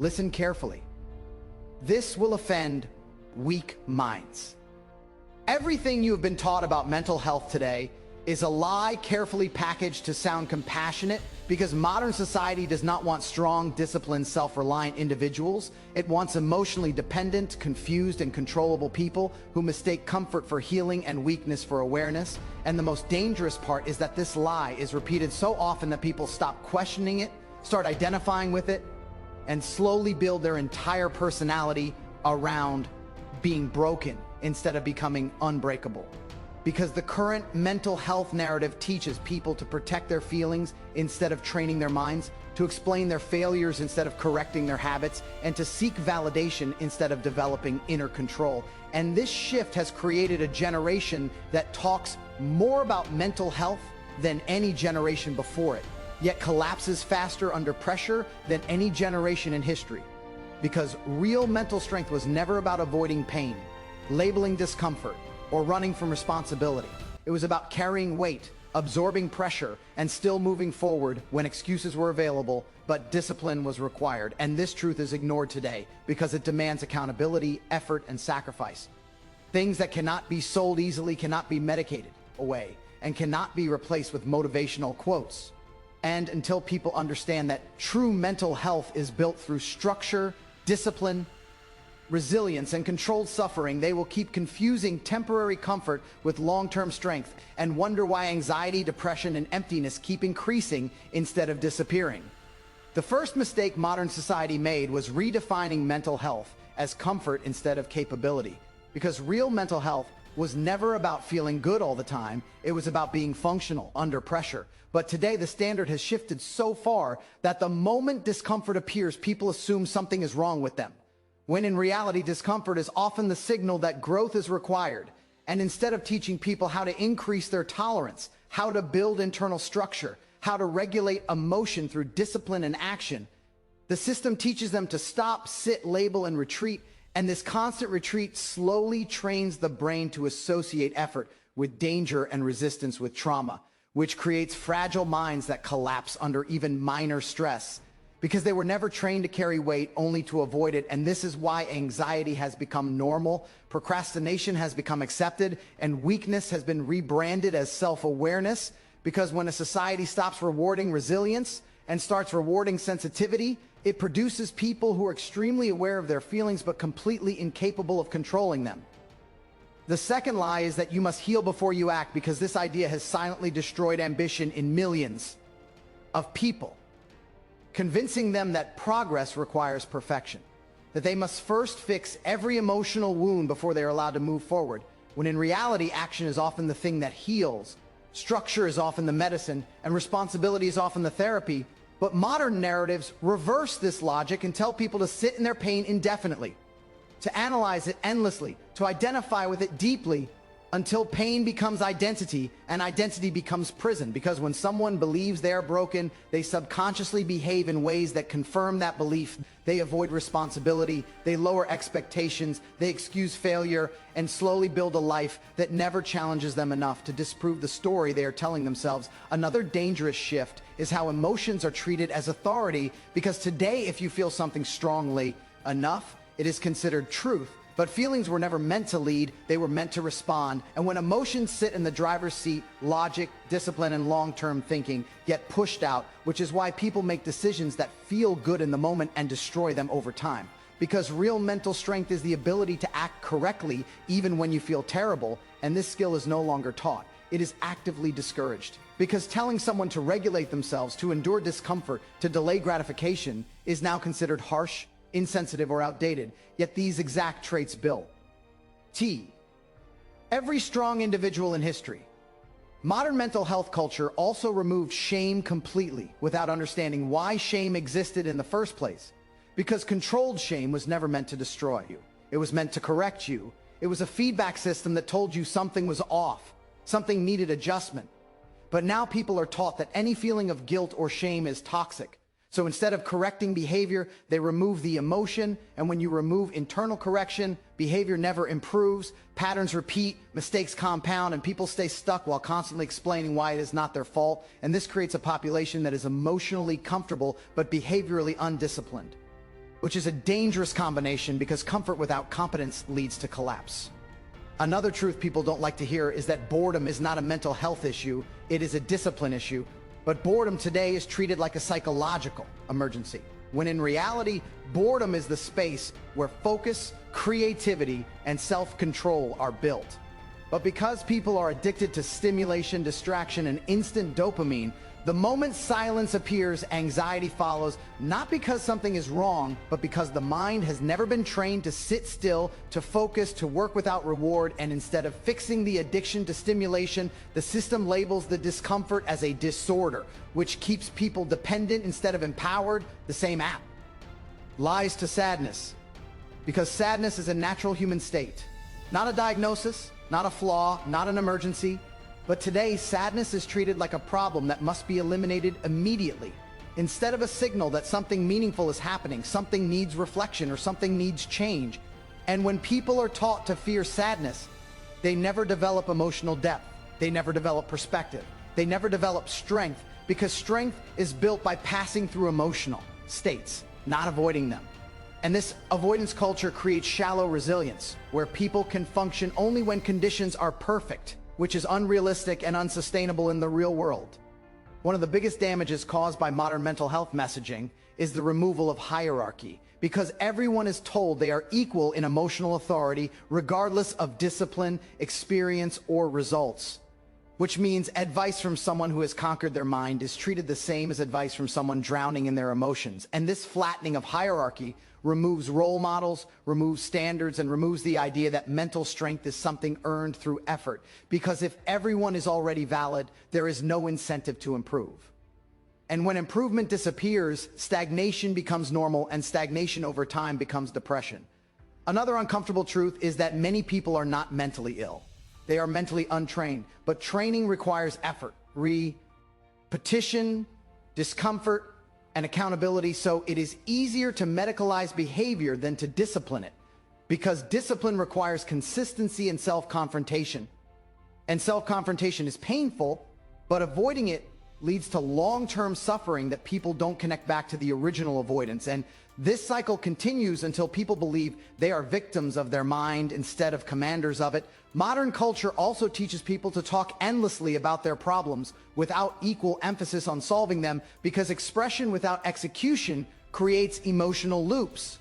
Listen carefully. This will offend weak minds. Everything you have been taught about mental health today is a lie carefully packaged to sound compassionate, because modern society does not want strong, disciplined, self-reliant individuals. It wants emotionally dependent, confused, and controllable people who mistake comfort for healing and weakness for awareness. And the most dangerous part is that this lie is repeated so often that people stop questioning it, start identifying with it, and slowly build their entire personality around being broken instead of becoming unbreakable. Because the current mental health narrative teaches people to protect their feelings instead of training their minds, to explain their failures instead of correcting their habits, and to seek validation instead of developing inner control. And this shift has created a generation that talks more about mental health than any generation before it, yet collapses faster under pressure than any generation in history. Because real mental strength was never about avoiding pain, labeling discomfort, or running from responsibility. It was about carrying weight, absorbing pressure, and still moving forward when excuses were available, but discipline was required. And this truth is ignored today because it demands accountability, effort, and sacrifice. Things that cannot be sold easily cannot be medicated away and cannot be replaced with motivational quotes. And until people understand that true mental health is built through structure, discipline, resilience, and controlled suffering, they will keep confusing temporary comfort with long-term strength and wonder why anxiety, depression, and emptiness keep increasing instead of disappearing. The first mistake modern society made was redefining mental health as comfort instead of capability. Because real mental health was never about feeling good all the time. It was about being functional under pressure. But today the standard has shifted so far that the moment discomfort appears, people assume something is wrong with them, when in reality, discomfort is often the signal that growth is required. And instead of teaching people how to increase their tolerance, how to build internal structure, how to regulate emotion through discipline and action, the system teaches them to stop, sit, label, and retreat. And this constant retreat slowly trains the brain to associate effort with danger and resistance with trauma, which creates fragile minds that collapse under even minor stress, because they were never trained to carry weight, only to avoid it. And this is why anxiety has become normal, procrastination has become accepted, and weakness has been rebranded as self-awareness. Because when a society stops rewarding resilience and starts rewarding sensitivity, it produces people who are extremely aware of their feelings but completely incapable of controlling them. The second lie is that you must heal before you act, because this idea has silently destroyed ambition in millions of people, convincing them that progress requires perfection, that they must first fix every emotional wound before they are allowed to move forward, when in reality, action is often the thing that heals, structure is often the medicine, and responsibility is often the therapy. But modern narratives reverse this logic and tell people to sit in their pain indefinitely, to analyze it endlessly, to identify with it deeply, until pain becomes identity and identity becomes prison. Because when someone believes they are broken, they subconsciously behave in ways that confirm that belief. They avoid responsibility, they lower expectations, they excuse failure, and slowly build a life that never challenges them enough to disprove the story they are telling themselves. Another dangerous shift is how emotions are treated as authority, because today, if you feel something strongly enough, it is considered truth. But feelings were never meant to lead, they were meant to respond. And when emotions sit in the driver's seat, logic, discipline, and long-term thinking get pushed out, which is why people make decisions that feel good in the moment and destroy them over time. Because real mental strength is the ability to act correctly even when you feel terrible, and this skill is no longer taught. It is actively discouraged. Because telling someone to regulate themselves, to endure discomfort, to delay gratification is now considered harsh, insensitive, or outdated. Yet these exact traits built every strong individual in history. Modern mental health culture also removed shame completely without understanding why shame existed in the first place. Because controlled shame was never meant to destroy you. It was meant to correct you. It was a feedback system that told you something was off, something needed adjustment. But now people are taught that any feeling of guilt or shame is toxic. So instead of correcting behavior, they remove the emotion, and when you remove internal correction, behavior never improves, patterns repeat, mistakes compound, and people stay stuck while constantly explaining why it is not their fault. And this creates a population that is emotionally comfortable but behaviorally undisciplined. which is a dangerous combination because comfort without competence leads to collapse. Another truth people don't like to hear is that boredom is not a mental health issue, it is a discipline issue. But boredom today is treated like a psychological emergency, when in reality, boredom is the space where focus, creativity, and self-control are built. But because people are addicted to stimulation, distraction, and instant dopamine, the moment silence appears, anxiety follows, not because something is wrong, but because the mind has never been trained to sit still, to focus, to work without reward, and instead of fixing the addiction to stimulation, the system labels the discomfort as a disorder, which keeps people dependent instead of empowered. The same app. Lies to sadness, because sadness is a natural human state, not a diagnosis, not a flaw, not an emergency. But today, sadness is treated like a problem that must be eliminated immediately. Instead of a signal that something meaningful is happening, something needs reflection or something needs change. And when people are taught to fear sadness, they never develop emotional depth. They never develop perspective. They never develop strength, because strength is built by passing through emotional states, not avoiding them. And this avoidance culture creates shallow resilience, where people can function only when conditions are perfect, which is unrealistic and unsustainable in the real world. One of the biggest damages caused by modern mental health messaging is the removal of hierarchy, because everyone is told they are equal in emotional authority, regardless of discipline, experience, or results. Which means advice from someone who has conquered their mind is treated the same as advice from someone drowning in their emotions. And this flattening of hierarchy removes role models, removes standards, and removes the idea that mental strength is something earned through effort. Because if everyone is already valid, there is no incentive to improve. And when improvement disappears, stagnation becomes normal, and stagnation over time becomes depression. Another uncomfortable truth is that many people are not mentally ill. They are mentally untrained, but training requires effort, repetition, discomfort, and accountability. So it is easier to medicalize behavior than to discipline it, because discipline requires consistency and self-confrontation. And self-confrontation is painful, but avoiding it leads to long-term suffering that people don't connect back to the original avoidance. And this cycle continues until people believe they are victims of their mind instead of commanders of it. Modern culture also teaches people to talk endlessly about their problems without equal emphasis on solving them, because expression without execution creates emotional loops,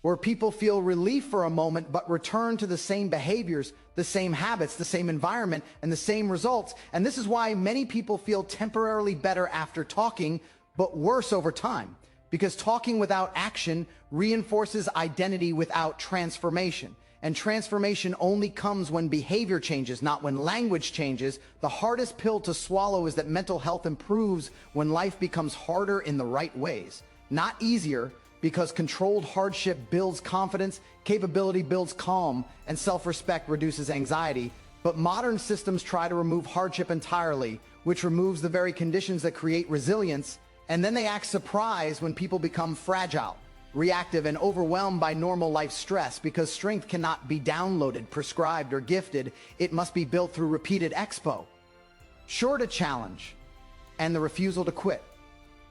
where people feel relief for a moment but return to the same behaviors, the same habits, the same environment, and the same results. And this is why many people feel temporarily better after talking, but worse over time, because talking without action reinforces identity without transformation. And transformation only comes when behavior changes, not when language changes. The hardest pill to swallow is that mental health improves when life becomes harder in the right ways, not easier, because controlled hardship builds confidence, capability builds calm, and self-respect reduces anxiety. But modern systems try to remove hardship entirely, which removes the very conditions that create resilience, and then they act surprised when people become fragile, reactive, and overwhelmed by normal life stress, because strength cannot be downloaded, prescribed, or gifted. It must be built through repeated expo. Short a challenge and the refusal to quit.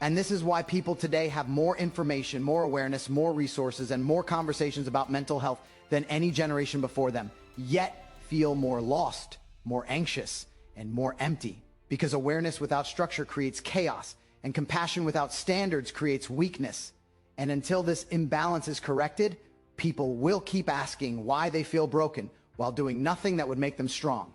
And this is why people today have more information, more awareness, more resources, and more conversations about mental health than any generation before them, yet feel more lost, more anxious, and more empty. Because awareness without structure creates chaos, and compassion without standards creates weakness. And until this imbalance is corrected, people will keep asking why they feel broken while doing nothing that would make them strong.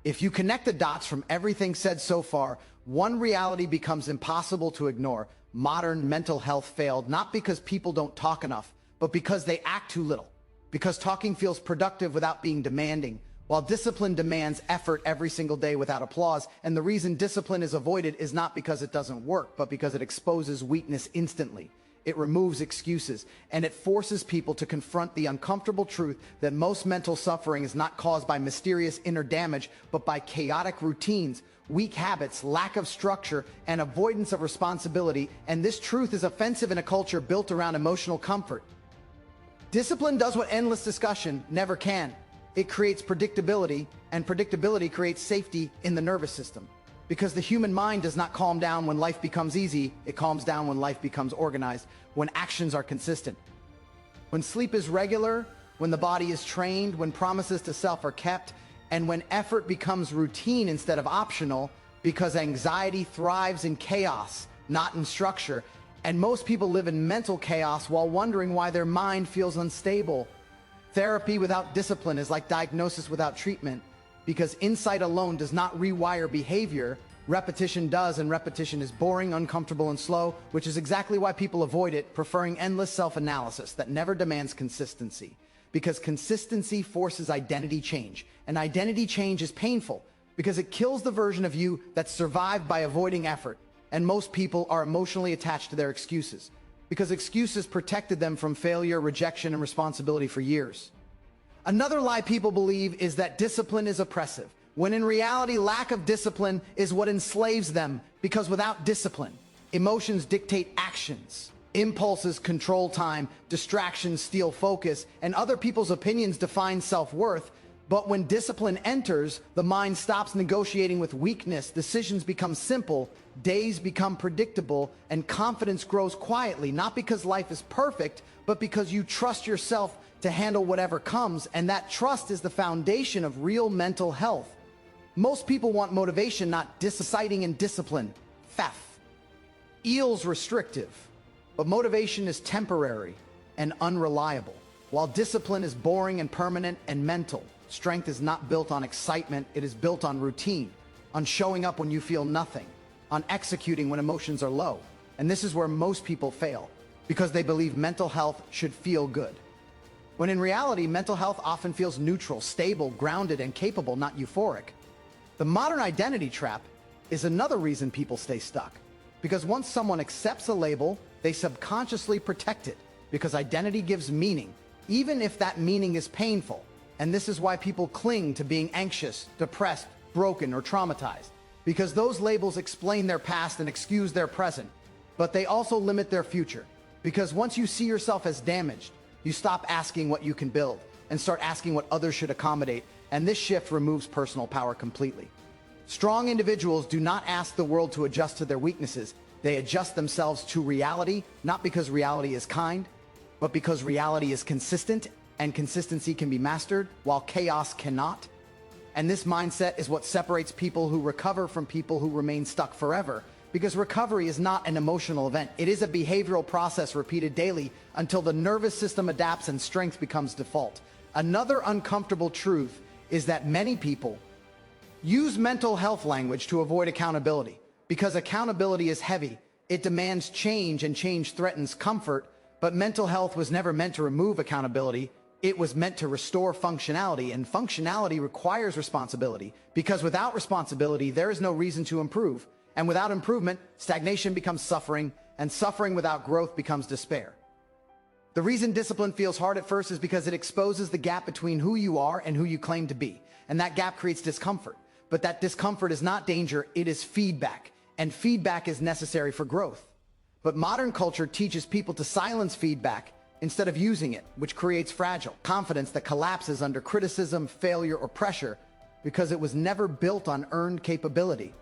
If you connect the dots from everything said so far, one reality becomes impossible to ignore. Modern mental health failed not because people don't talk enough, but because they act too little. Because talking feels productive without being demanding, while discipline demands effort every single day without applause. And the reason discipline is avoided is not because it doesn't work, but because it exposes weakness instantly. It removes excuses, and it forces people to confront the uncomfortable truth that most mental suffering is not caused by mysterious inner damage, but by chaotic routines, weak habits, lack of structure, and avoidance of responsibility. And this truth is offensive in a culture built around emotional comfort. Discipline does what endless discussion never can. It creates predictability, and predictability creates safety in the nervous system. Because the human mind does not calm down when life becomes easy, it calms down when life becomes organized, when actions are consistent. When sleep is regular, when the body is trained, when promises to self are kept, and when effort becomes routine instead of optional, because anxiety thrives in chaos, not in structure. And most people live in mental chaos while wondering why their mind feels unstable. Therapy without discipline is like diagnosis without treatment, because insight alone does not rewire behavior. Repetition does, and repetition is boring, uncomfortable, and slow, which is exactly why people avoid it, preferring endless self-analysis that never demands consistency. Because consistency forces identity change, and identity change is painful because it kills the version of you that survived by avoiding effort. And most people are emotionally attached to their excuses, because excuses protected them from failure, rejection, and responsibility for years. Another lie people believe is that discipline is oppressive, when in reality, lack of discipline is what enslaves them, because without discipline, emotions dictate actions, impulses control time, distractions steal focus, and other people's opinions define self-worth. But when discipline enters, the mind stops negotiating with weakness, decisions become simple, days become predictable, and confidence grows quietly, not because life is perfect, but because you trust yourself to handle whatever comes, and that trust is the foundation of real mental health. Most people want motivation, not exciting and discipline. Faff. Eels restrictive, but motivation is temporary and unreliable, while discipline is boring and permanent and mental. Strength is not built on excitement, it is built on routine, on showing up when you feel nothing, on executing when emotions are low. And this is where most people fail, because they believe mental health should feel good. When in reality, mental health often feels neutral, stable, grounded, and capable, not euphoric. The modern identity trap is another reason people stay stuck, because once someone accepts a label, they subconsciously protect it, because identity gives meaning, even if that meaning is painful. And this is why people cling to being anxious, depressed, broken, or traumatized, because those labels explain their past and excuse their present, but they also limit their future, because once you see yourself as damaged, you stop asking what you can build and start asking what others should accommodate, and this shift removes personal power completely. Strong individuals do not ask the world to adjust to their weaknesses. They adjust themselves to reality, not because reality is kind, but because reality is consistent, and consistency can be mastered while chaos cannot. And this mindset is what separates people who recover from people who remain stuck forever. Because recovery is not an emotional event. It is a behavioral process repeated daily until the nervous system adapts and strength becomes default. Another uncomfortable truth is that many people use mental health language to avoid accountability. Because accountability is heavy, it demands change, and change threatens comfort. But mental health was never meant to remove accountability. It was meant to restore functionality, and functionality requires responsibility. Because without responsibility, there is no reason to improve. And without improvement, stagnation becomes suffering, and suffering without growth becomes despair. The reason discipline feels hard at first is because it exposes the gap between who you are and who you claim to be. And that gap creates discomfort. But that discomfort is not danger, it is feedback. And feedback is necessary for growth. But modern culture teaches people to silence feedback instead of using it, which creates fragile confidence that collapses under criticism, failure, or pressure, because it was never built on earned capability.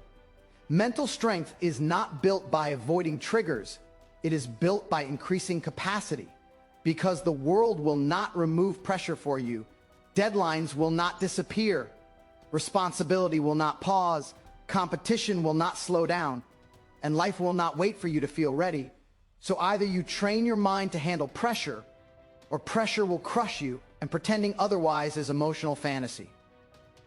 Mental strength is not built by avoiding triggers. It is built by increasing capacity, because the world will not remove pressure for you. Deadlines will not disappear. Responsibility will not pause. Competition will not slow down. And life will not wait for you to feel ready. So either you train your mind to handle pressure, or pressure will crush you, and pretending otherwise is emotional fantasy.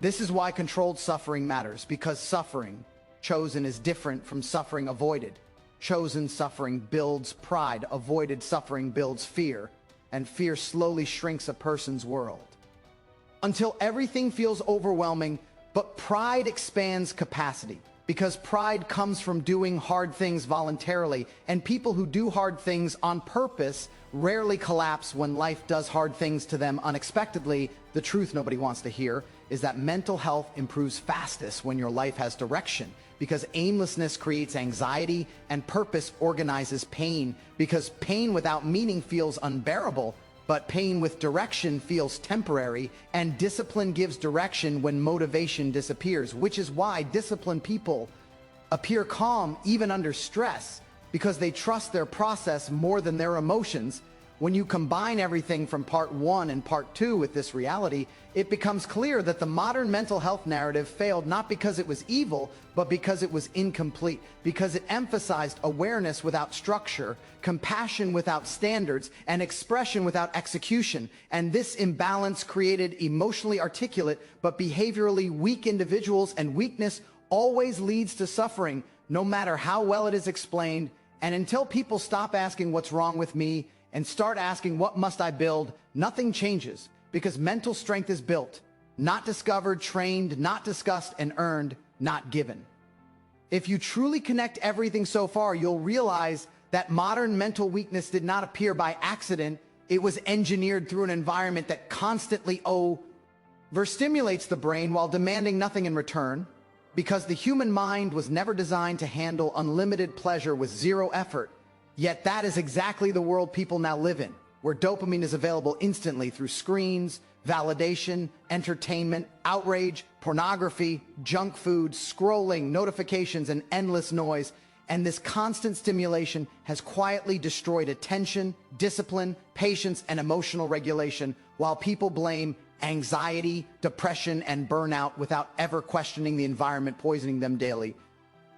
This is why controlled suffering matters, because suffering chosen is different from suffering avoided. Chosen suffering builds pride, avoided suffering builds fear, and fear slowly shrinks a person's world. Until everything feels overwhelming, but pride expands capacity. Because pride comes from doing hard things voluntarily, and people who do hard things on purpose rarely collapse when life does hard things to them unexpectedly. The truth nobody wants to hear is that mental health improves fastest when your life has direction, because aimlessness creates anxiety and purpose organizes pain, because pain without meaning feels unbearable, but pain with direction feels temporary, and discipline gives direction when motivation disappears, which is why disciplined people appear calm even under stress because they trust their process more than their emotions. When you combine everything from part one and part two with this reality, it becomes clear that the modern mental health narrative failed not because it was evil, but because it was incomplete, because it emphasized awareness without structure, compassion without standards, and expression without execution. And this imbalance created emotionally articulate but behaviorally weak individuals, and weakness always leads to suffering, no matter how well it is explained. And until people stop asking what's wrong with me and start asking what must I build, nothing changes, because mental strength is built, not discovered, trained, not discussed, and earned, not given. If you truly connect everything so far, you'll realize that modern mental weakness did not appear by accident. It was engineered through an environment that constantly overstimulates the brain while demanding nothing in return, because the human mind was never designed to handle unlimited pleasure with zero effort. Yet that is exactly the world people now live in, where dopamine is available instantly through screens, validation, entertainment, outrage, pornography, junk food, scrolling, notifications, and endless noise. And this constant stimulation has quietly destroyed attention, discipline, patience, and emotional regulation, while people blame anxiety, depression, and burnout without ever questioning the environment poisoning them daily.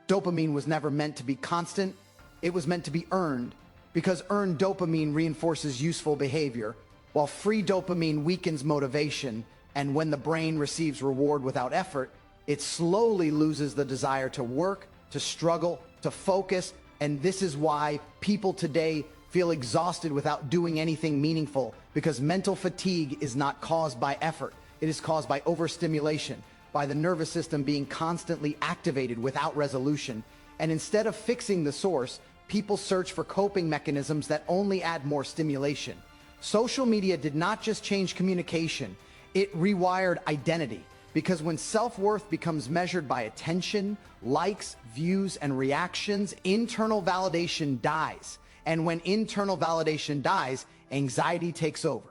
Dopamine was never meant to be constant. It was meant to be earned, because earned dopamine reinforces useful behavior, while free dopamine weakens motivation. And when the brain receives reward without effort, it slowly loses the desire to work, to struggle, to focus. And this is why people today feel exhausted without doing anything meaningful, because mental fatigue is not caused by effort. It is caused by overstimulation, by the nervous system being constantly activated without resolution. And instead of fixing the source, people search for coping mechanisms that only add more stimulation. Social media did not just change communication, it rewired identity. Because when self-worth becomes measured by attention, likes, views, and reactions, internal validation dies. And when internal validation dies, anxiety takes over.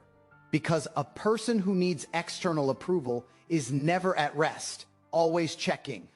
Because a person who needs external approval is never at rest, always checking,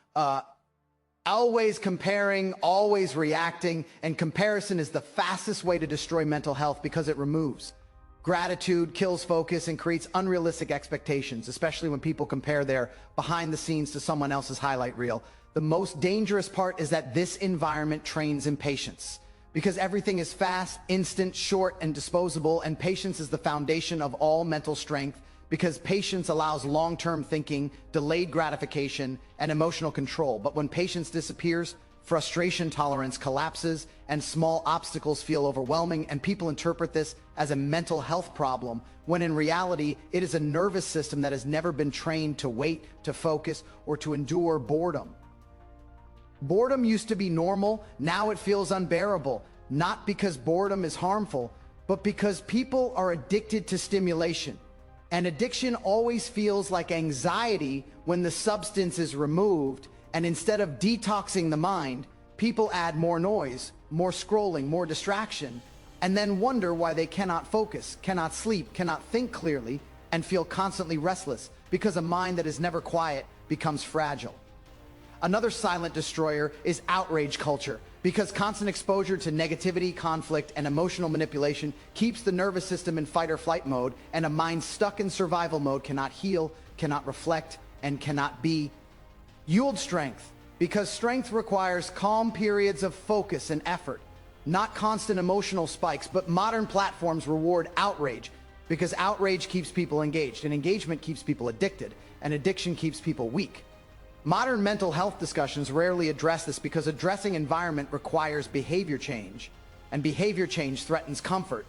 always comparing, always reacting, and comparison is the fastest way to destroy mental health, because it removes gratitude, kills focus, and creates unrealistic expectations, especially when people compare their behind the scenes to someone else's highlight reel. The most dangerous part is that this environment trains impatience, because everything is fast, instant, short, and disposable, and patience is the foundation of all mental strength, because patience allows long-term thinking, delayed gratification, and emotional control. But when patience disappears, frustration tolerance collapses, and small obstacles feel overwhelming, and people interpret this as a mental health problem, when in reality, it is a nervous system that has never been trained to wait, to focus, or to endure boredom. Boredom used to be normal, now it feels unbearable, not because boredom is harmful, but because people are addicted to stimulation. And addiction always feels like anxiety when the substance is removed, and instead of detoxing the mind, people add more noise, more scrolling, more distraction, and then wonder why they cannot focus, cannot sleep, cannot think clearly, and feel constantly restless, because a mind that is never quiet becomes fragile. Another silent destroyer is outrage culture, because constant exposure to negativity, conflict, and emotional manipulation keeps the nervous system in fight or flight mode, and a mind stuck in survival mode cannot heal, cannot reflect, and cannot be yield strength, because strength requires calm periods of focus and effort, not constant emotional spikes. But modern platforms reward outrage, because outrage keeps people engaged, and engagement keeps people addicted, and addiction keeps people weak. Modern mental health discussions rarely address this, because addressing environment requires behavior change, and behavior change threatens comfort,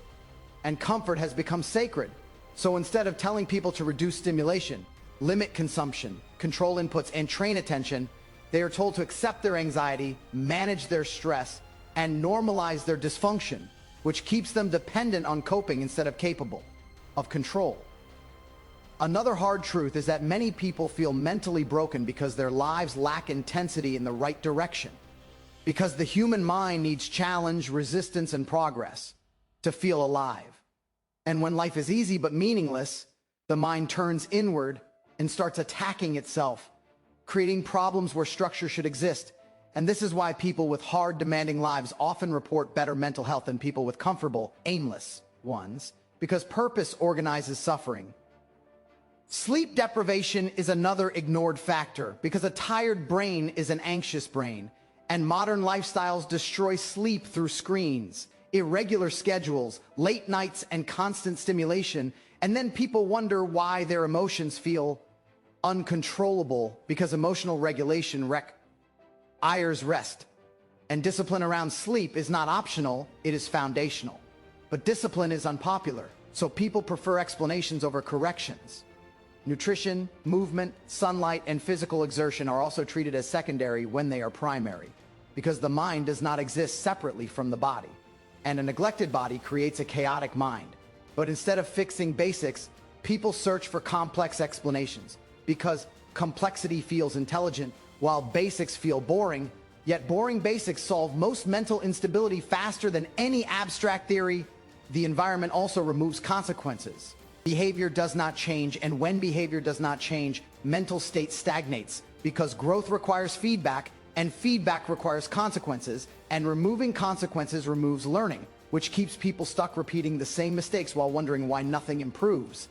and comfort has become sacred. So instead of telling people to reduce stimulation, limit consumption, control inputs, and train attention, they are told to accept their anxiety, manage their stress, and normalize their dysfunction, which keeps them dependent on coping instead of capable of control. Another hard truth is that many people feel mentally broken because their lives lack intensity in the right direction. Because the human mind needs challenge, resistance, and progress to feel alive. And when life is easy but meaningless, the mind turns inward and starts attacking itself, creating problems where structure should exist. And this is why people with hard, demanding lives often report better mental health than people with comfortable, aimless ones, because purpose organizes suffering. Sleep deprivation is another ignored factor, because a tired brain is an anxious brain, and modern lifestyles destroy sleep through screens, irregular schedules, late nights, and constant stimulation, and then people wonder why their emotions feel uncontrollable, because emotional regulation requires rest. And discipline around sleep is not optional, it is foundational. But discipline is unpopular, so people prefer explanations over corrections. Nutrition, movement, sunlight, and physical exertion are also treated as secondary when they are primary, because the mind does not exist separately from the body. And a neglected body creates a chaotic mind. But instead of fixing basics, people search for complex explanations, because complexity feels intelligent, while basics feel boring. Yet boring basics solve most mental instability faster than any abstract theory. The environment also removes consequences. Behavior does not change, and when behavior does not change, mental state stagnates, because growth requires feedback, and feedback requires consequences, and removing consequences removes learning, which keeps people stuck repeating the same mistakes while wondering why nothing improves.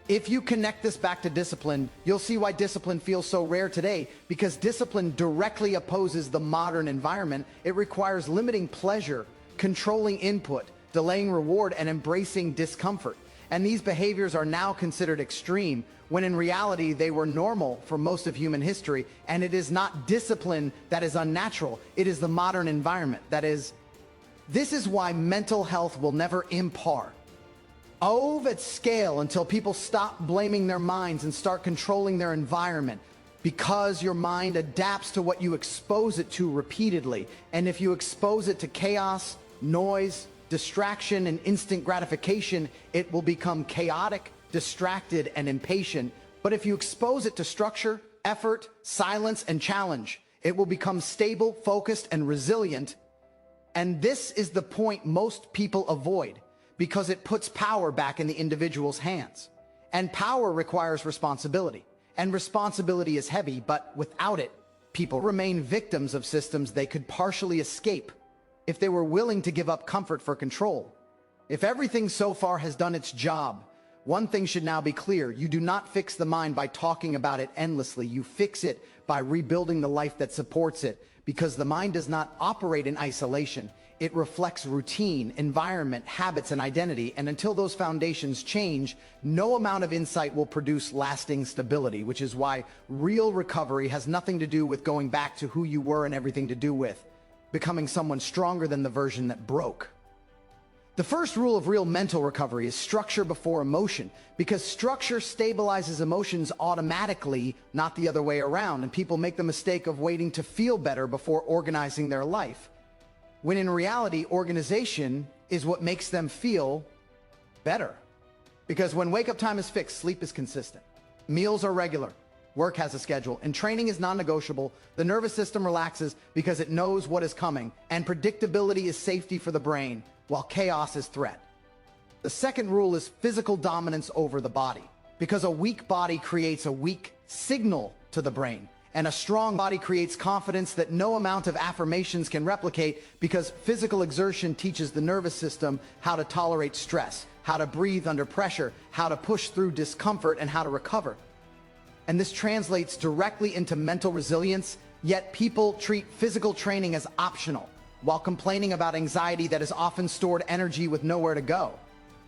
If you connect this back to discipline, you'll see why discipline feels so rare today, because discipline directly opposes the modern environment. It requires limiting pleasure, controlling input, delaying reward, and embracing discomfort. And these behaviors are now considered extreme, when in reality they were normal for most of human history. And it is not discipline that is unnatural, it is the modern environment that is. This is why mental health will never impart at scale until people stop blaming their minds and start controlling their environment, because your mind adapts to what you expose it to repeatedly. And if you expose it to chaos, noise, distraction, and instant gratification, it will become chaotic, distracted, and impatient. But if you expose it to structure, effort, silence, and challenge, it will become stable, focused, and resilient. And this is the point most people avoid, because it puts power back in the individual's hands. And power requires responsibility. And responsibility is heavy, but without it, people remain victims of systems they could partially escape if they were willing to give up comfort for control. If everything so far has done its job, one thing should now be clear: you do not fix the mind by talking about it endlessly. You fix it by rebuilding the life that supports it, because the mind does not operate in isolation. It reflects routine, environment, habits, and identity, and until those foundations change, no amount of insight will produce lasting stability, which is why real recovery has nothing to do with going back to who you were and everything to do with becoming someone stronger than the version that broke. The first rule of real mental recovery is structure before emotion, because structure stabilizes emotions automatically, not the other way around, and people make the mistake of waiting to feel better before organizing their life, when in reality, organization is what makes them feel better. Because when wake-up time is fixed, sleep is consistent, meals are regular, work has a schedule, and training is non-negotiable, the nervous system relaxes because it knows what is coming, and predictability is safety for the brain, while chaos is threat. The second rule is physical dominance over the body, because a weak body creates a weak signal to the brain, and a strong body creates confidence that no amount of affirmations can replicate, because physical exertion teaches the nervous system how to tolerate stress, how to breathe under pressure, how to push through discomfort, and how to recover. And this translates directly into mental resilience, yet people treat physical training as optional, while complaining about anxiety that is often stored energy with nowhere to go.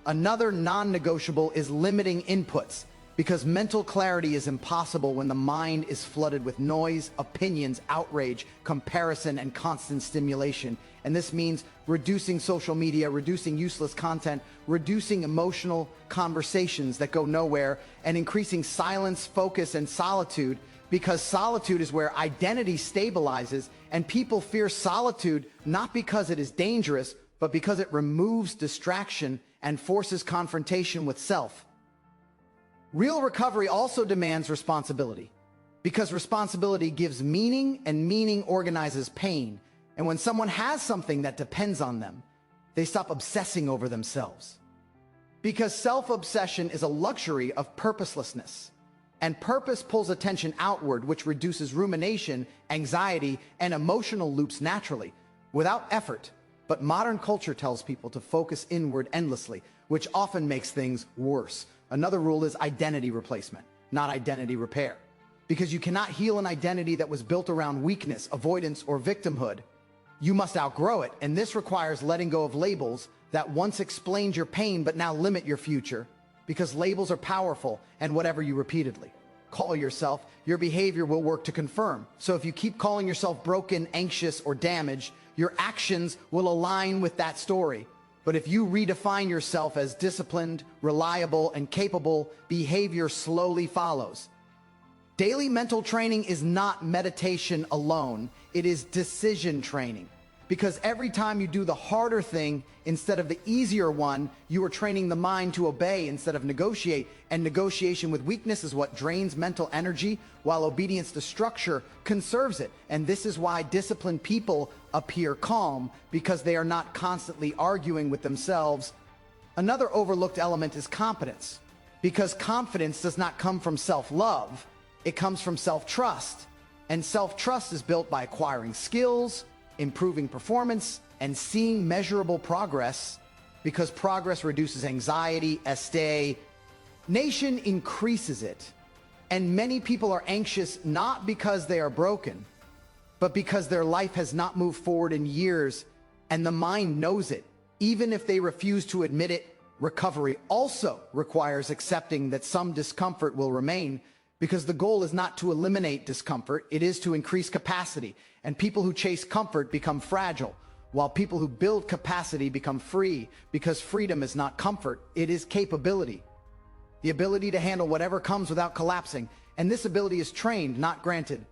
Another non-negotiable is limiting inputs, because mental clarity is impossible when the mind is flooded with noise, opinions, outrage, comparison, and constant stimulation. And this means reducing social media, reducing useless content, reducing emotional conversations that go nowhere, and increasing silence, focus, and solitude, because solitude is where identity stabilizes, and people fear solitude not because it is dangerous, but because it removes distraction and forces confrontation with self. Real recovery also demands responsibility, because responsibility gives meaning, and meaning organizes pain. And when someone has something that depends on them, they stop obsessing over themselves. Because self-obsession is a luxury of purposelessness. And purpose pulls attention outward, which reduces rumination, anxiety, and emotional loops naturally, without effort. But modern culture tells people to focus inward endlessly, which often makes things worse. Another rule is identity replacement, not identity repair. Because you cannot heal an identity that was built around weakness, avoidance, or victimhood. You must outgrow it, and this requires letting go of labels that once explained your pain but now limit your future. Because labels are powerful, and whatever you repeatedly call yourself, your behavior will work to confirm. So if you keep calling yourself broken, anxious, or damaged, your actions will align with that story. But if you redefine yourself as disciplined, reliable, and capable, behavior slowly follows. Daily mental training is not meditation alone, it is decision training. Because every time you do the harder thing instead of the easier one, you are training the mind to obey instead of negotiate. And negotiation with weakness is what drains mental energy, while obedience to structure conserves it. And this is why disciplined people appear calm, because they are not constantly arguing with themselves. Another overlooked element is competence. Because confidence does not come from self-love, it comes from self-trust. And self-trust is built by acquiring skills, improving performance, and seeing measurable progress, because progress reduces anxiety, nation increases it. And many people are anxious not because they are broken, but because their life has not moved forward in years, and the mind knows it. Even if they refuse to admit it, recovery also requires accepting that some discomfort will remain, because the goal is not to eliminate discomfort, it is to increase capacity. And people who chase comfort become fragile, while people who build capacity become free, because freedom is not comfort, it is capability. The ability to handle whatever comes without collapsing, and this ability is trained, not granted.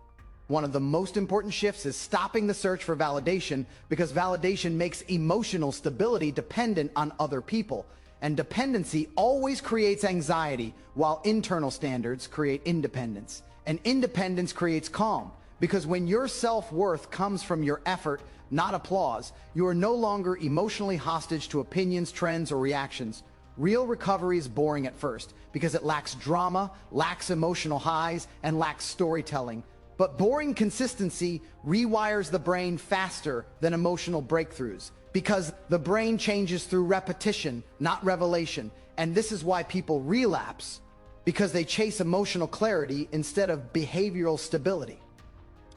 One of the most important shifts is stopping the search for validation, because validation makes emotional stability dependent on other people. And dependency always creates anxiety, while internal standards create independence. And independence creates calm, because when your self-worth comes from your effort, not applause, you are no longer emotionally hostage to opinions, trends, or reactions. Real recovery is boring at first, because it lacks drama, lacks emotional highs, and lacks storytelling. But boring consistency rewires the brain faster than emotional breakthroughs, because the brain changes through repetition, not revelation. And this is why people relapse, because they chase emotional clarity instead of behavioral stability.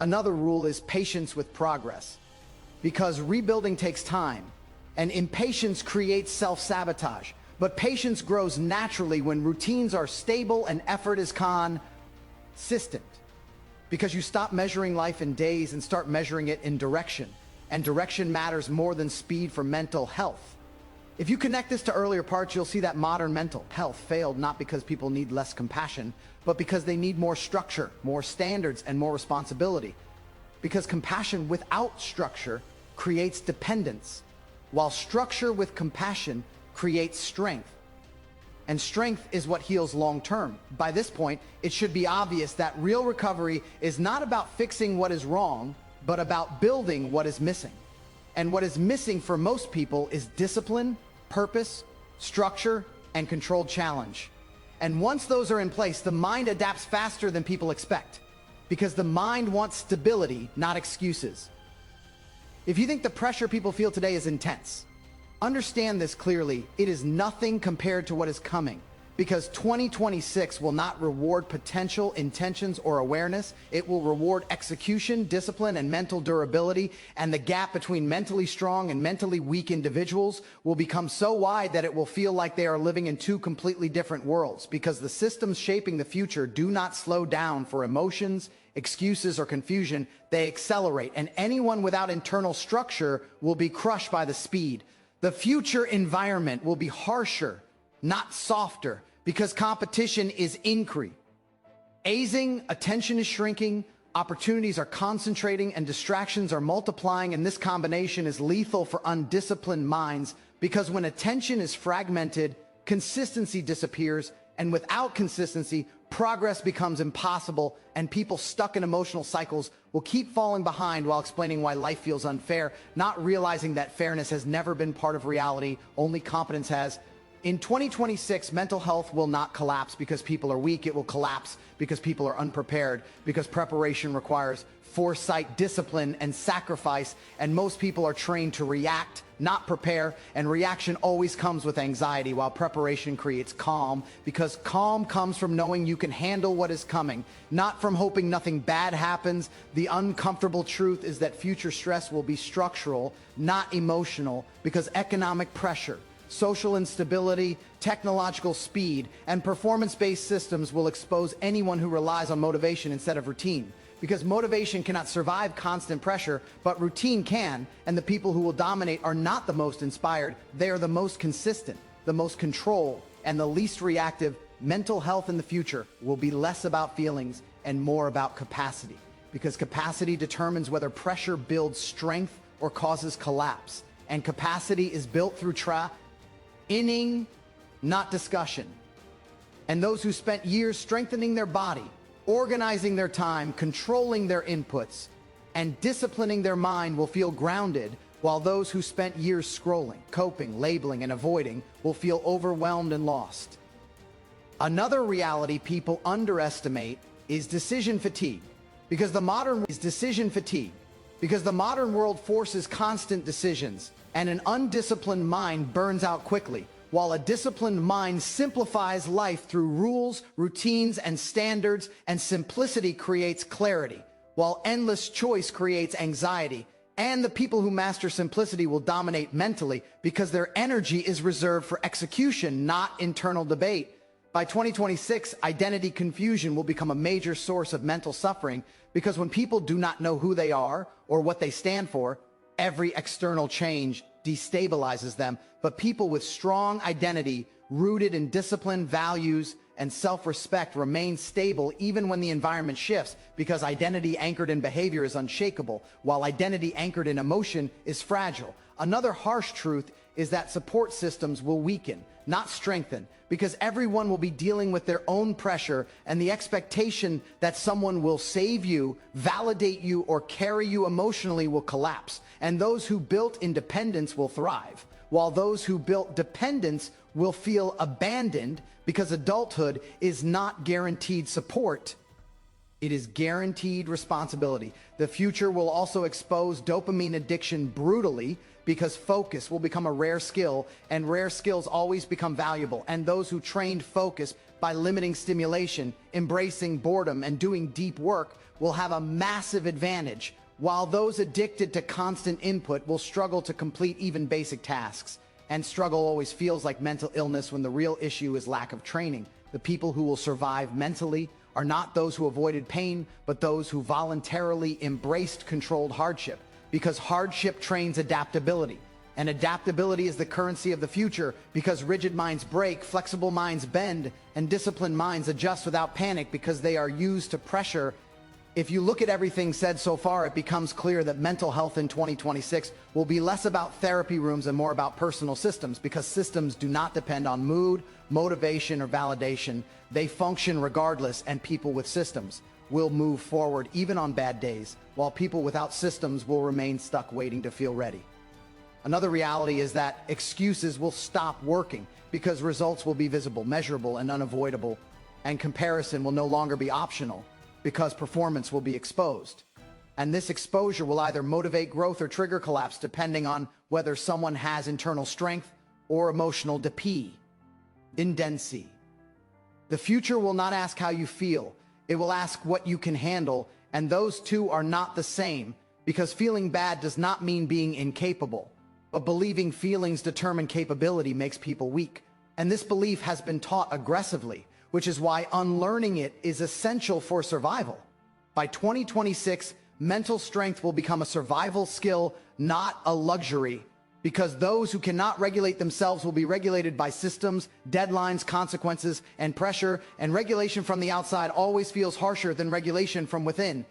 Another rule is patience with progress, because rebuilding takes time, and impatience creates self-sabotage. But patience grows naturally when routines are stable and effort is consistent, because you stop measuring life in days and start measuring it in direction. And direction matters more than speed for mental health. If you connect this to earlier parts, you'll see that modern mental health failed not because people need less compassion, but because they need more structure, more standards, and more responsibility. Because compassion without structure creates dependence, while structure with compassion creates strength. And strength is what heals long term. By this point, it should be obvious that real recovery is not about fixing what is wrong, but about building what is missing. And what is missing for most people is discipline, purpose, structure, and controlled challenge. And once those are in place, the mind adapts faster than people expect, because the mind wants stability, not excuses. If you think the pressure people feel today is intense, understand this clearly: it is nothing compared to what is coming. Because 2026 will not reward potential, intentions, or awareness. It will reward execution, discipline, and mental durability. And the gap between mentally strong and mentally weak individuals will become so wide that it will feel like they are living in two completely different worlds. Because the systems shaping the future do not slow down for emotions, excuses, or confusion. They accelerate. And anyone without internal structure will be crushed by the speed. The future environment will be harsher, not softer, because competition is increasing. Attention is shrinking, opportunities are concentrating, and distractions are multiplying, and this combination is lethal for undisciplined minds, because when attention is fragmented, consistency disappears, and without consistency, progress becomes impossible, and people stuck in emotional cycles will keep falling behind while explaining why life feels unfair, not realizing that fairness has never been part of reality, only competence has. In 2026, mental health will not collapse because people are weak. It will collapse because people are unprepared, because preparation requires foresight, discipline, and sacrifice, and most people are trained to react, not prepare, and reaction always comes with anxiety, while preparation creates calm, because calm comes from knowing you can handle what is coming, not from hoping nothing bad happens. The uncomfortable truth is that future stress will be structural, not emotional, because economic pressure, social instability, technological speed, and performance-based systems will expose anyone who relies on motivation instead of routine. Because motivation cannot survive constant pressure, but routine can, and the people who will dominate are not the most inspired. They are the most consistent, the most controlled, and the least reactive. Mental health in the future will be less about feelings and more about capacity, because capacity determines whether pressure builds strength or causes collapse, and capacity is built through training, not discussion. And those who spent years strengthening their body, organizing their time, controlling their inputs, and disciplining their mind will feel grounded, while those who spent years scrolling, coping, labeling, and avoiding will feel overwhelmed and lost. Another reality people underestimate is decision fatigue, because the modern world forces constant decisions, and an undisciplined mind burns out quickly, while a disciplined mind simplifies life through rules, routines, and standards, and simplicity creates clarity, while endless choice creates anxiety. And the people who master simplicity will dominate mentally because their energy is reserved for execution, not internal debate. By 2026, identity confusion will become a major source of mental suffering, because when people do not know who they are or what they stand for, every external change destabilizes them. But people with strong identity, rooted in discipline, values, and self-respect, remain stable even when the environment shifts, because identity anchored in behavior is unshakable, while identity anchored in emotion is fragile. Another harsh truth is that support systems will weaken, not strengthen, because everyone will be dealing with their own pressure, and the expectation that someone will save you, validate you, or carry you emotionally will collapse. And those who built independence will thrive, while those who built dependence will feel abandoned, because adulthood is not guaranteed support. It is guaranteed responsibility. The future will also expose dopamine addiction brutally, because focus will become a rare skill, and rare skills always become valuable. And those who trained focus by limiting stimulation, embracing boredom, and doing deep work will have a massive advantage, while those addicted to constant input will struggle to complete even basic tasks. And struggle always feels like mental illness when the real issue is lack of training. The people who will survive mentally are not those who avoided pain, but those who voluntarily embraced controlled hardship, because hardship trains adaptability. And adaptability is the currency of the future, because rigid minds break, flexible minds bend, and disciplined minds adjust without panic, because they are used to pressure. If you look at everything said so far, it becomes clear that mental health in 2026 will be less about therapy rooms and more about personal systems, because systems do not depend on mood, motivation, or validation. They function regardless, and people with systems will move forward even on bad days, while people without systems will remain stuck waiting to feel ready. Another reality is that excuses will stop working, because results will be visible, measurable, and unavoidable, and comparison will no longer be optional, because performance will be exposed. And this exposure will either motivate growth or trigger collapse, depending on whether someone has internal strength or emotional dependency. The future will not ask how you feel. It will ask what you can handle, and those two are not the same, because feeling bad does not mean being incapable, but believing feelings determine capability makes people weak. And this belief has been taught aggressively, which is why unlearning it is essential for survival. By 2026, mental strength will become a survival skill, not a luxury, because those who cannot regulate themselves will be regulated by systems, deadlines, consequences, and pressure, and regulation from the outside always feels harsher than regulation from within,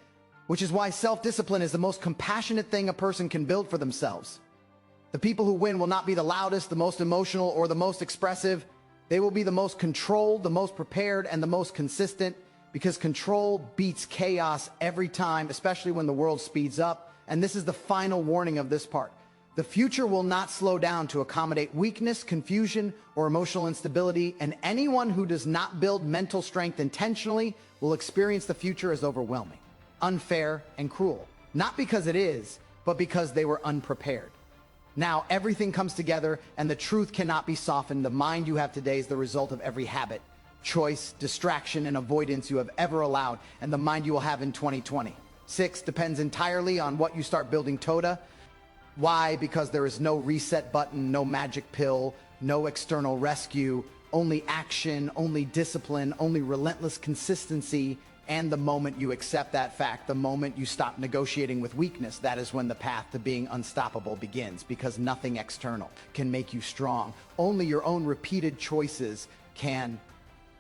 which is why self-discipline is the most compassionate thing a person can build for themselves. The people who win will not be the loudest, the most emotional, or the most expressive. They will be the most controlled, the most prepared, and the most consistent, because control beats chaos every time, especially when the world speeds up. And this is the final warning of this part. The future will not slow down to accommodate weakness, confusion, or emotional instability, and anyone who does not build mental strength intentionally will experience the future as overwhelming, unfair, and cruel. Not because it is, but because they were unprepared. Now, everything comes together, and the truth cannot be softened. The mind you have today is the result of every habit, choice, distraction, and avoidance you have ever allowed, and the mind you will have in 2020. 6 depends entirely on what you start building today. Why? Because there is no reset button, no magic pill, no external rescue, only action, only discipline, only relentless consistency. And the moment you accept that fact, the moment you stop negotiating with weakness, that is when the path to being unstoppable begins, because nothing external can make you strong. Only your own repeated choices can.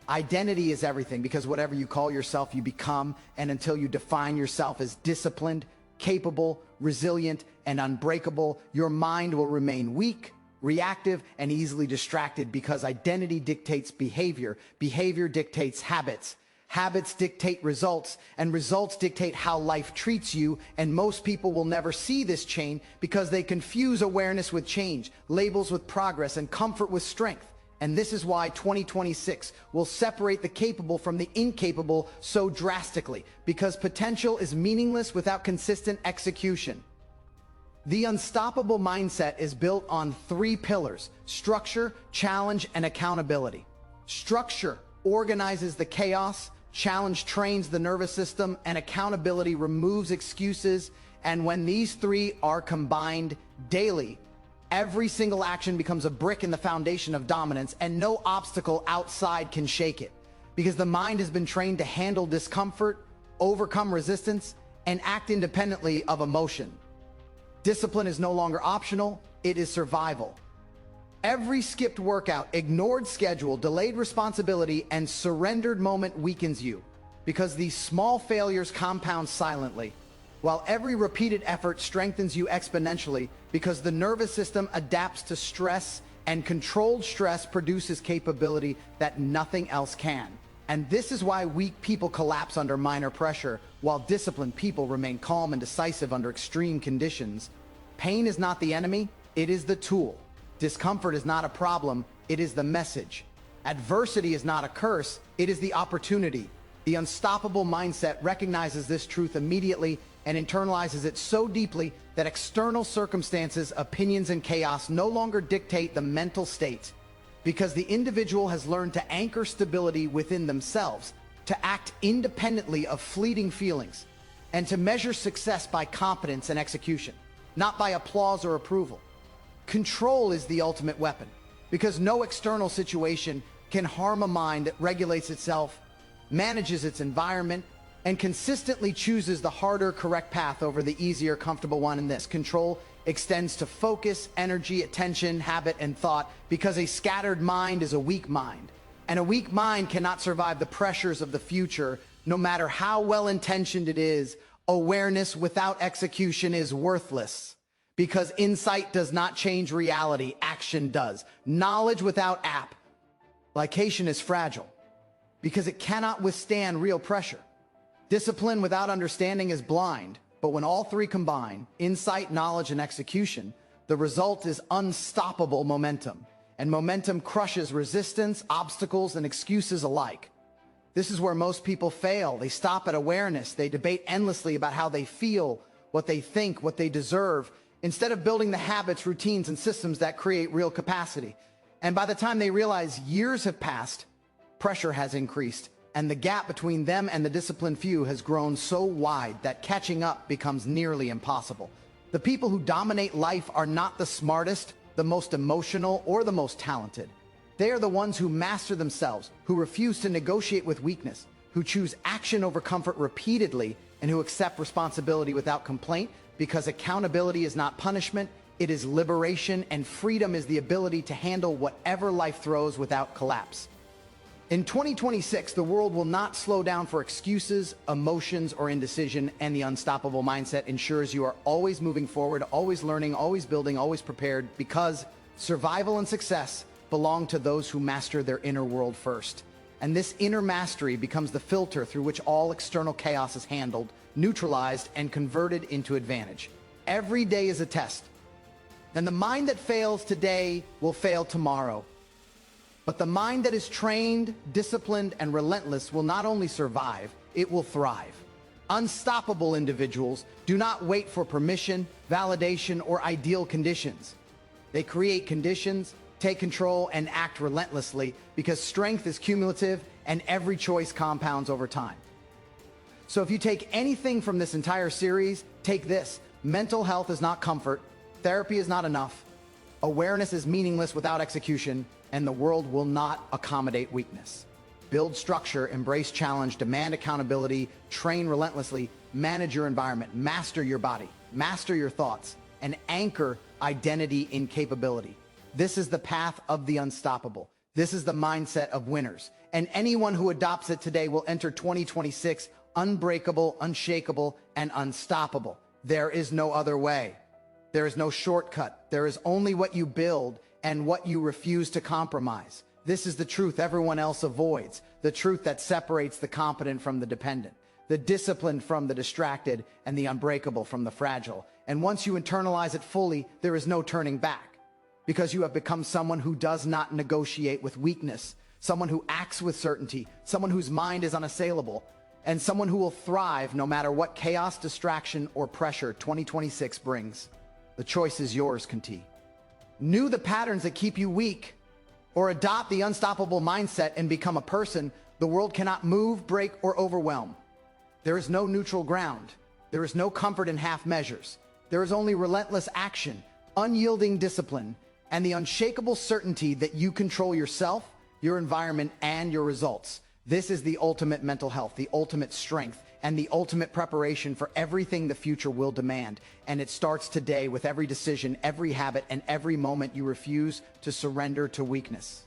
Identity is everything, because whatever you call yourself, you become, and until you define yourself as disciplined, capable, resilient, and unbreakable, your mind will remain weak, reactive, and easily distracted, because identity dictates behavior. Behavior dictates habits. Habits dictate results, and results dictate how life treats you, and most people will never see this chain because they confuse awareness with change, labels with progress, and comfort with strength. And this is why 2026 will separate the capable from the incapable so drastically, because potential is meaningless without consistent execution. The unstoppable mindset is built on 3 pillars: structure, challenge, and accountability. Structure organizes the chaos, challenge trains the nervous system, and accountability removes excuses. And when these 3 are combined daily, every single action becomes a brick in the foundation of dominance, and no obstacle outside can shake it. Because the mind has been trained to handle discomfort, overcome resistance, and act independently of emotion. Discipline is no longer optional, it is survival. Every skipped workout, ignored schedule, delayed responsibility, and surrendered moment weakens you, because these small failures compound silently, while every repeated effort strengthens you exponentially, because the nervous system adapts to stress, and controlled stress produces capability that nothing else can. And this is why weak people collapse under minor pressure, while disciplined people remain calm and decisive under extreme conditions. Pain is not the enemy, it is the tool. Discomfort is not a problem, it is the message. Adversity is not a curse, it is the opportunity. The unstoppable mindset recognizes this truth immediately and internalizes it so deeply that external circumstances, opinions, and chaos no longer dictate the mental state, because the individual has learned to anchor stability within themselves, to act independently of fleeting feelings, and to measure success by competence and execution, not by applause or approval. Control is the ultimate weapon, because no external situation can harm a mind that regulates itself, manages its environment, and consistently chooses the harder, correct path over the easier, comfortable one. In this, control extends to focus, energy, attention, habit, and thought, because a scattered mind is a weak mind. And a weak mind cannot survive the pressures of the future, no matter how well-intentioned it is. Awareness without execution is worthless, because insight does not change reality, action does. Knowledge without application is fragile, because it cannot withstand real pressure. Discipline without understanding is blind, but when all 3 combine, insight, knowledge, and execution, the result is unstoppable momentum. And momentum crushes resistance, obstacles, and excuses alike. This is where most people fail. They stop at awareness. They debate endlessly about how they feel, what they think, what they deserve, instead of building the habits, routines, and systems that create real capacity. And by the time they realize years have passed, pressure has increased, and the gap between them and the disciplined few has grown so wide that catching up becomes nearly impossible. The people who dominate life are not the smartest, the most emotional, or the most talented. They are the ones who master themselves, who refuse to negotiate with weakness, who choose action over comfort repeatedly, and who accept responsibility without complaint, because accountability is not punishment, it is liberation, and freedom is the ability to handle whatever life throws without collapse. In 2026, the world will not slow down for excuses, emotions, or indecision, and the unstoppable mindset ensures you are always moving forward, always learning, always building, always prepared, because survival and success belong to those who master their inner world first. And this inner mastery becomes the filter through which all external chaos is handled, neutralized, and converted into advantage. Every day is a test. And the mind that fails today will fail tomorrow. But the mind that is trained, disciplined, and relentless will not only survive, it will thrive. Unstoppable individuals do not wait for permission, validation, or ideal conditions. They create conditions, take control, and act relentlessly because strength is cumulative and every choice compounds over time. So if you take anything from this entire series, take this. Mental health is not comfort, therapy is not enough, awareness is meaningless without execution, and the world will not accommodate weakness. Build structure, embrace challenge, demand accountability, train relentlessly, manage your environment, master your body, master your thoughts, and anchor identity in capability. This is the path of the unstoppable. This is the mindset of winners. And anyone who adopts it today will enter 2026 unbreakable, unshakable, and unstoppable. There is no other way. There is no shortcut. There is only what you build and what you refuse to compromise. This is the truth everyone else avoids, the truth that separates the competent from the dependent, the disciplined from the distracted, and the unbreakable from the fragile. And once you internalize it fully, there is no turning back, because you have become someone who does not negotiate with weakness, someone who acts with certainty, someone whose mind is unassailable, and someone who will thrive no matter what chaos, distraction, or pressure 2026 brings. The choice is yours, Kunti. Know the patterns that keep you weak, or adopt the unstoppable mindset and become a person the world cannot move, break, or overwhelm. There is no neutral ground. There is no comfort in half measures. There is only relentless action, unyielding discipline, and the unshakable certainty that you control yourself, your environment, and your results. This is the ultimate mental health, the ultimate strength, and the ultimate preparation for everything the future will demand. And it starts today with every decision, every habit, and every moment you refuse to surrender to weakness.